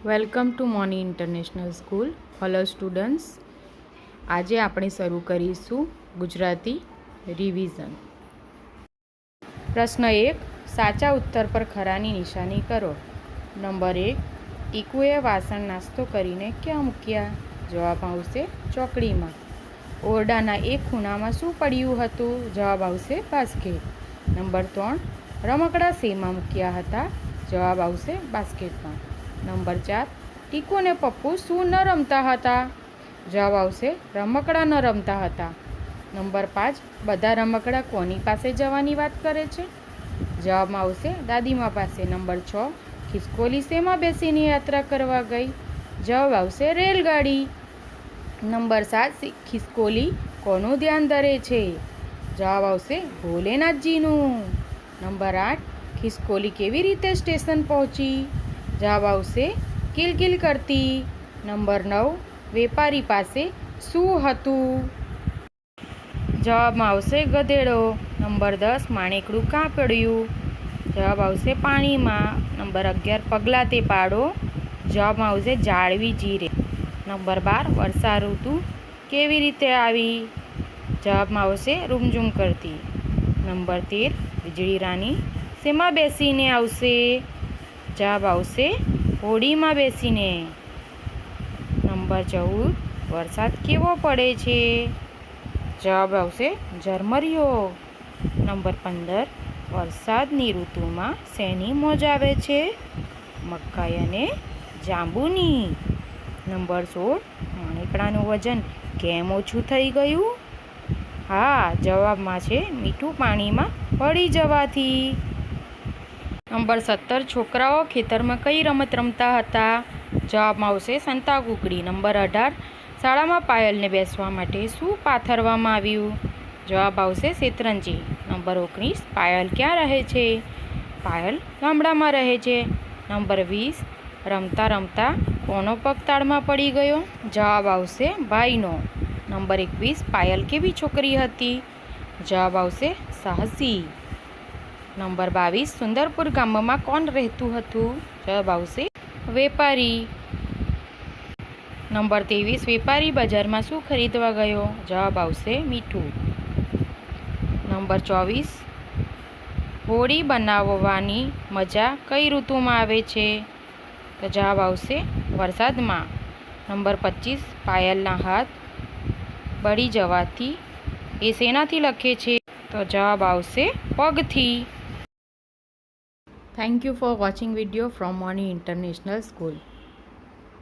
Welcome to Moni international school. Hello students, આજે આપણે શરૂ કરીશું ગુજરાતી રિવિઝન. પ્રશ્ન 1, સાચા ઉત્તર પર ખરાની નિશાની કરો. નંબર 1, ટીકુએ વાસણ નાસ્તો કરીને ક્યાં મૂક્યા? જવાબ આવશે ચોકડીમાં. ઓરડાના એક ખૂણામાં શું પડ્યું હતું? જવાબ આવશે બાસ્કેટ. નંબર 3, રમકડા શેમાં મૂક્યા હતા? જવાબ આવશે બાસ્કેટમાં. નંબર 4, ટીકુ અને પપ્પુ શું ન રમતા હતા? જવાબ આવશે રમકડા ન રમતા હતા. નંબર 5, બધા રમકડા કોની પાસે જવાની વાત કરે છે? જવાબમાં આવશે દાદીમા પાસે. નંબર 6, ખિસકોલી શેમાં બેસીને યાત્રા કરવા ગઈ? જવાબ આવશે રેલગાડી. નંબર 7, ખિસકોલી કોનું ધ્યાન ધરે છે? જવાબ આવશે ભોલેનાથજીનું. નંબર 8, ખિસકોલી કેવી રીતે સ્ટેશન પહોંચી? જવાબ આવશે કિલકિલ કરતી. નંબર 9, વેપારી પાસે શું હતું? જવાબમાં આવશે ગધેડો. નંબર 10, માણેકડું કાં પડ્યું? જવાબ આવશે પાણીમાં. નંબર 11, પગલાં તે પાડો. જવાબમાં આવશે જાળવી જીરે. નંબર 12, વર્ષાઋતુ કેવી રીતે આવી? જવાબમાં આવશે રૂમઝૂમ કરતી. નંબર 13, વીજળી રાની શેમાં બેસીને આવશે? જવાબ આવશે હોડીમાં બેસીને. નંબર 14, વરસાદ કેવો પડે છે? જવાબ આવશે ઝરમરિયો. નંબર 15, વરસાદની ઋતુમાં શેની મોજ આવે છે? મકાઈ અને જાંબુની. નંબર 16, માણેકડાનું વજન કેમ ઓછું થઈ ગયું? હા, જવાબમાં છે મીઠું પાણીમાં પડી જવાથી. નંબર 17, છોકરાઓ ખેતરમાં કઈ રમત રમતા હતા? જવાબમાં આવશે સંતાકૂકડી. નંબર 18, શાળામાં પાયલને બેસવા માટે શું પાથરવામાં આવ્યું? જવાબ આવશે શેતરંજી. નંબર 19, પાયલ ક્યાં રહે છે? પાયલ ગામડામાં રહે છે. નંબર 20, રમતા રમતા કોનો પગ તાળમાં પડી ગયો? જવાબ આવશે ભાઈનો. નંબર 21, પાયલ કેવી છોકરી હતી? જવાબ આવશે સાહસી. નંબર 22, સુંદરપુર ગામમાં કોણ રહેતું હતું? જવાબ આવશે વેપારી. નંબર 23, વેપારી બજારમાં શું ખરીદવા ગયો? જવાબ આવશે મીઠું. નંબર 24, હોળી બનાવવાની મજા કઈ ઋતુમાં આવે છે? તો જવાબ આવશે વરસાદમાં. નંબર 25, પાયલના હાથ બળી જવાથી એ શેનાથી લખે છે? તો જવાબ આવશે પગથી. Thank you for watching video from Moni International School.